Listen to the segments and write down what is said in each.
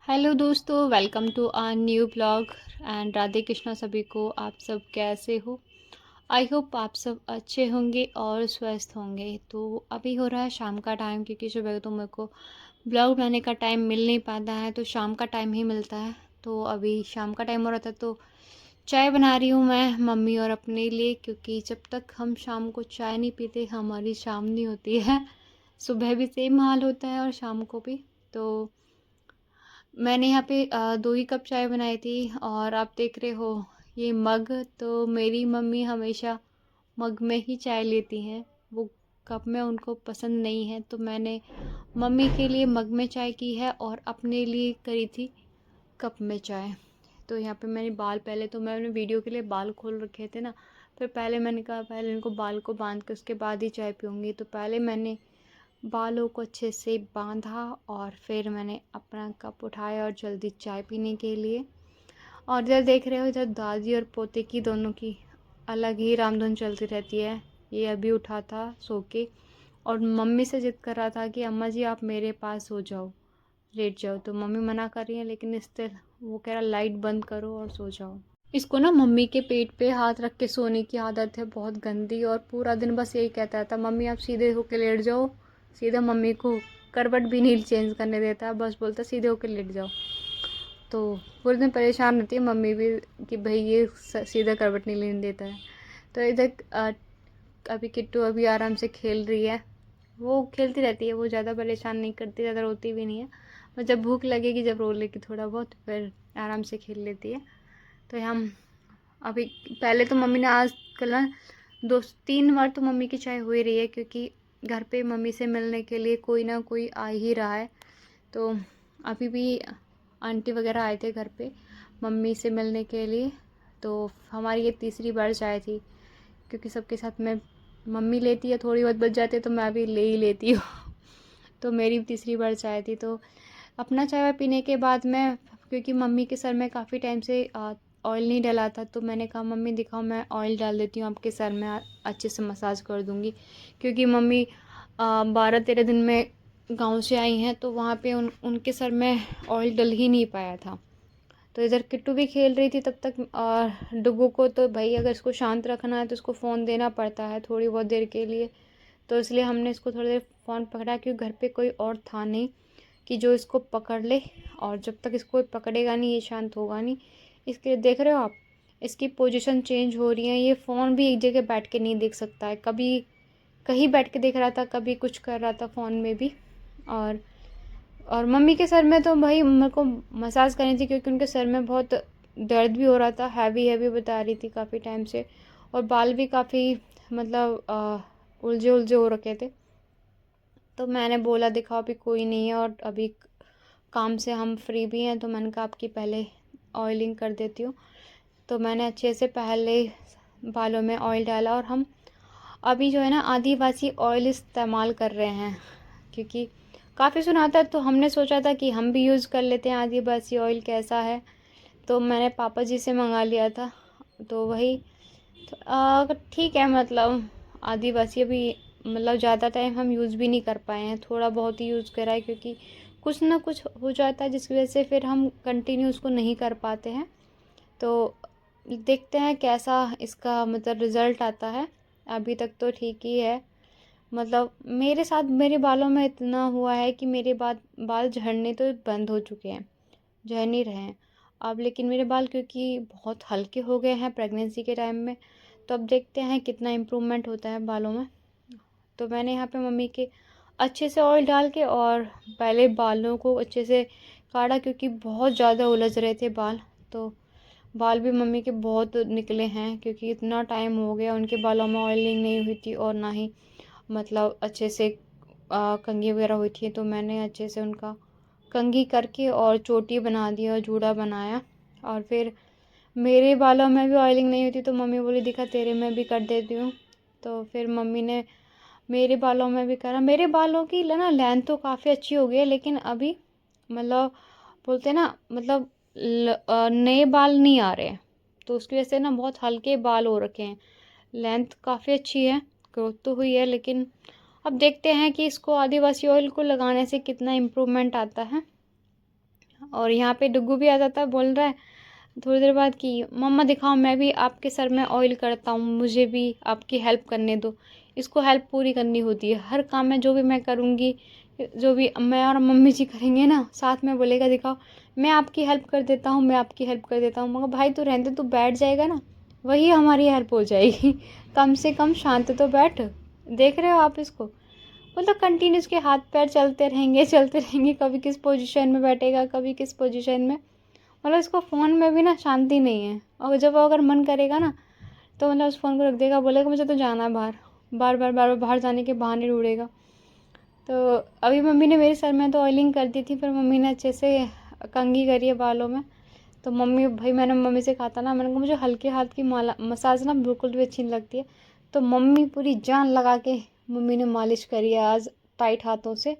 Hello दोस्तों, welcome to our new blog and Radhe Krishna सभी को। आप सब कैसे हो? आई होप आप सब अच्छे होंगे और स्वस्थ होंगे। तो अभी हो रहा है शाम का टाइम, क्योंकि सुबह तो मेरे को ब्लॉग बनाने का टाइम मिल नहीं पाता है, तो शाम का टाइम ही मिलता है। तो अभी शाम का टाइम हो रहा था, तो चाय बना रही हूँ मैं मम्मी और अपने लिए, क्योंकि जब तक हम शाम को चाय नहीं पीते हमारी शाम नहीं होती है। सुबह भी सेम हाल होता है और शाम को भी। तो मैंने यहाँ पे 2 ही कप चाय बनाई थी। और आप देख रहे हो ये मग, तो मेरी मम्मी हमेशा मग में ही चाय लेती हैं। वो कप में उनको पसंद नहीं है, तो मैंने मम्मी के लिए मग में चाय की है और अपने लिए करी थी कप में चाय। तो यहाँ पे मैंने बाल, पहले तो मैंने वीडियो के लिए बाल खोल रखे थे ना, फिर पहले मैंने कहा पहले इनको बाल को बांध के उसके बाद ही चाय पीऊँगी। तो पहले मैंने बालों को अच्छे से बांधा और फिर मैंने अपना कप उठाया और जल्दी चाय पीने के लिए। और इधर देख रहे हो, इधर दादी और पोते की दोनों की अलग ही रामधुन चलती रहती है। ये अभी उठा था सो के और मम्मी से जिद कर रहा था कि अम्मा जी आप मेरे पास सो जाओ, लेट जाओ। तो मम्मी मना कर रही है, लेकिन स्टिल वो कह रहा लाइट बंद करो और सो जाओ। इसको ना मम्मी के पेट पे हाथ रख के सोने की आदत है बहुत गंदी, और पूरा दिन बस यही कहता था मम्मी आप सीधे होके लेट जाओ। सीधा मम्मी को करवट भी नहीं चेंज करने देता, बस बोलता सीधे होके लेट जाओ। तो पूरे दिन परेशान रहती है मम्मी भी कि भाई ये सीधा करवट नहीं लेने देता है। तो इधर अभी किट्टू अभी आराम से खेल रही है। वो खेलती रहती है, वो ज़्यादा परेशान नहीं करती, ज़्यादा रोती भी नहीं है। और जब भूख लगेगी, जब रो लेगी थोड़ा बहुत, फिर आराम से खेल लेती है। तो हम अभी, पहले तो मम्मी ने आज कल ना 2-3 बार तो मम्मी की चाय हो ही रही है, क्योंकि घर पे मम्मी से मिलने के लिए कोई ना कोई आ ही रहा है। तो अभी भी आंटी वगैरह आए थे घर पे मम्मी से मिलने के लिए। तो हमारी ये तीसरी बार चाय थी, क्योंकि सबके साथ में मम्मी लेती है, थोड़ी बहुत बच जाती है तो मैं भी ले ही लेती हूँ। तो मेरी तीसरी बार चाय थी। तो अपना चाय पीने के बाद मैं, क्योंकि मम्मी के सर में काफ़ी टाइम से ऑयल नहीं डला था, तो मैंने कहा मम्मी दिखाओ मैं ऑयल डाल देती हूँ आपके सर में, अच्छे से मसाज कर दूँगी। क्योंकि मम्मी 12-13 दिन में गांव से आई हैं, तो वहाँ पे उनके सर में ऑयल डल ही नहीं पाया था। तो इधर किट्टू भी खेल रही थी तब तक। और डुगू को तो भाई अगर इसको शांत रखना है तो इसको फ़ोन देना पड़ता है थोड़ी बहुत देर के लिए। तो इसलिए हमने इसको थोड़ी देर फ़ोन पकड़ा, क्योंकि घर पे कोई और था नहीं कि जो इसको पकड़ ले। और जब तक इसको पकड़ेगा नहीं ये शांत होगा नहीं। इसके लिए देख रहे हो आप, इसकी पोजीशन चेंज हो रही है। ये फ़ोन भी एक जगह बैठ के नहीं देख सकता है, कभी कहीं बैठ के देख रहा था, कभी कुछ कर रहा था फ़ोन में भी। और मम्मी के सर में तो भाई मेरे को मसाज करनी थी, क्योंकि उनके सर में बहुत दर्द भी हो रहा था, हैवी हैवी बता रही थी काफ़ी टाइम से। और बाल भी काफ़ी मतलब उलझे उलझे हो रखे थे। तो मैंने बोला दिखाओ अभी कोई नहीं है और अभी काम से हम फ्री भी हैं, तो मैंने कहा आपकी पहले ऑयलिंग कर देती हूँ। तो मैंने अच्छे से पहले बालों में ऑयल डाला, और हम अभी जो है ना आदिवासी ऑयल इस्तेमाल कर रहे हैं, क्योंकि काफ़ी सुना था, तो हमने सोचा था कि हम भी यूज़ कर लेते हैं आदिवासी ऑयल कैसा है। तो मैंने पापा जी से मंगा लिया था, तो वही तो ठीक है। मतलब आदिवासी अभी मतलब ज़्यादा टाइम हम यूज़ भी नहीं कर पाए हैं, थोड़ा बहुत ही यूज़ करा है, क्योंकि कुछ ना कुछ हो जाता है जिसकी वजह से फिर हम कंटिन्यू उसको नहीं कर पाते हैं। तो देखते हैं कैसा इसका मतलब रिज़ल्ट आता है। अभी तक तो ठीक ही है। मतलब मेरे साथ मेरे बालों में इतना हुआ है कि मेरे बाल झड़ने तो बंद हो चुके हैं, झड़ नहीं रहे हैं अब। लेकिन मेरे बाल क्योंकि बहुत हल्के हो गए हैं प्रेगनेंसी के टाइम में, तो अब देखते हैं कितना इम्प्रूवमेंट होता है बालों में। तो मैंने यहाँ पे मम्मी के अच्छे से ऑयल डाल के और पहले बालों को अच्छे से काढ़ा, क्योंकि बहुत ज़्यादा उलझ रहे थे बाल। तो बाल भी मम्मी के बहुत निकले हैं, क्योंकि इतना टाइम हो गया उनके बालों में ऑयलिंग नहीं हुई थी, और ना ही मतलब अच्छे से कंघी वगैरह हुई थी। तो मैंने अच्छे से उनका कंघी करके और चोटी बना दी और जूड़ा बनाया। और फिर मेरे बालों में भी ऑयलिंग नहीं होती, तो मम्मी बोली दिखा तेरे में भी कर देती हूँ। तो फिर मम्मी ने मेरे बालों में भी करा। मेरे बालों की ना लेंथ तो काफ़ी अच्छी हो गई है, लेकिन अभी मतलब बोलते हैं ना मतलब नए बाल नहीं आ रहे हैं, तो उसकी वजह से ना बहुत हल्के बाल हो रखे हैं। लेंथ काफ़ी अच्छी है, ग्रोथ तो हुई है, लेकिन अब देखते हैं कि इसको आदिवासी ऑयल को लगाने से कितना इम्प्रूवमेंट आता है। और यहाँ पे डुग्गू भी आ जाता है, बोल रहा है थोड़ी देर बाद कि मम्मा दिखाओ मैं भी आपके सर में ऑयल करता हूँ, मुझे भी आपकी हेल्प करने दो। इसको हेल्प पूरी करनी होती है हर काम में, जो भी मैं करूँगी, जो भी मैं और मम्मी जी करेंगे ना साथ में, बोलेगा दिखाओ मैं आपकी हेल्प कर देता हूँ, मैं आपकी हेल्प कर देता हूँ। मगर भाई तू रहने दे, तू बैठ जाएगा ना वही हमारी हेल्प हो जाएगी। कम से कम शांत तो बैठ। देख रहे हो आप इसको, मतलब कंटिन्यूस के हाथ पैर चलते रहेंगे, कभी किस पोजीशन में बैठेगा, कभी किस पोजीशन में, मतलब इसको फ़ोन में भी ना शांति नहीं है। और जब अगर मन करेगा ना तो मतलब उस फ़ोन को रख देगा, बोलेगा मुझे तो जाना है बाहर, बार बार बाहर जाने के बहाने ढूंढेगा। तो अभी मम्मी ने मेरे सर में तो ऑयलिंग कर दी थी, फिर मम्मी ने अच्छे से कंघी करी है बालों में। तो मम्मी भाई मैंने मम्मी से कहा था ना, मैंने कहा मुझे हल्के हाथ की मसाज ना बिल्कुल भी अच्छी नहीं लगती है। तो मम्मी पूरी जान लगा के मम्मी ने मालिश करी है आज टाइट हाथों से।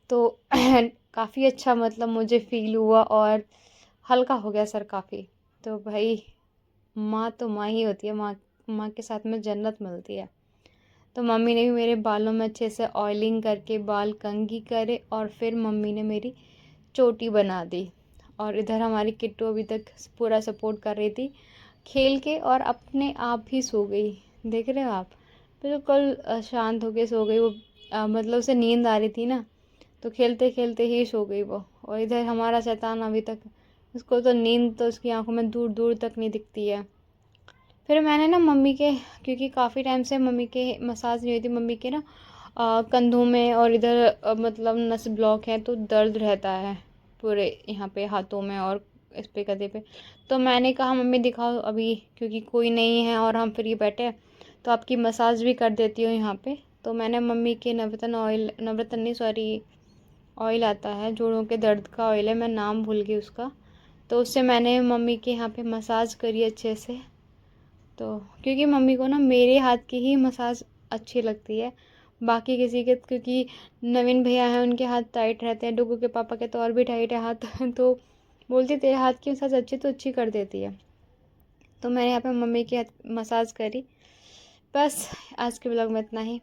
तो काफ़ी अच्छा मतलब मुझे फ़ील हुआ और हल्का हो गया सर काफ़ी। तो भाई माँ तो माँ ही होती है, माँ माँ के साथ में जन्नत मिलती है। तो मम्मी ने भी मेरे बालों में अच्छे से ऑयलिंग करके बाल कंघी करे और फिर मम्मी ने मेरी चोटी बना दी। और इधर हमारी किट्टू अभी तक पूरा सपोर्ट कर रही थी खेल के, और अपने आप ही सो गई। देख रहे हो आप, बिल्कुल शांत होके सो गई वो। मतलब उसे नींद आ रही थी ना, तो खेलते खेलते ही सो गई वो। और इधर हमारा शैतान अभी तक, उसको तो नींद तो उसकी आंखों में दूर दूर तक नहीं दिखती है। फिर मैंने ना मम्मी के, क्योंकि काफ़ी टाइम से मम्मी के मसाज नहीं हुई थी, मम्मी के ना कंधों में और इधर मतलब नस ब्लॉक है, तो दर्द रहता है पूरे यहाँ पे हाथों में और इस पे गधे पे। तो मैंने कहा मम्मी दिखाओ अभी, क्योंकि कोई नहीं है और हम फ्री बैठे हैं, तो आपकी मसाज भी कर देती हूँ यहाँ पे। तो मैंने मम्मी के नवरत्न ऑयल, नवरत्न नहीं सॉरी, ऑयल आता है जोड़ों के दर्द का ऑयल है, मैं नाम भूल गई उसका। तो उससे मैंने मम्मी के यहाँ पे मसाज करी अच्छे से। तो क्योंकि मम्मी को ना मेरे हाथ की ही मसाज अच्छी लगती है, बाकी किसी के, क्योंकि नवीन भैया हैं उनके हाथ टाइट रहते हैं, डुगू के पापा के तो और भी टाइट है हाथ। तो बोलती तेरे हाथ की मसाज अच्छी तो अच्छी कर देती है। तो मैंने यहाँ पे मम्मी के हाथ मसाज करी। बस आज के ब्लॉग में इतना ही।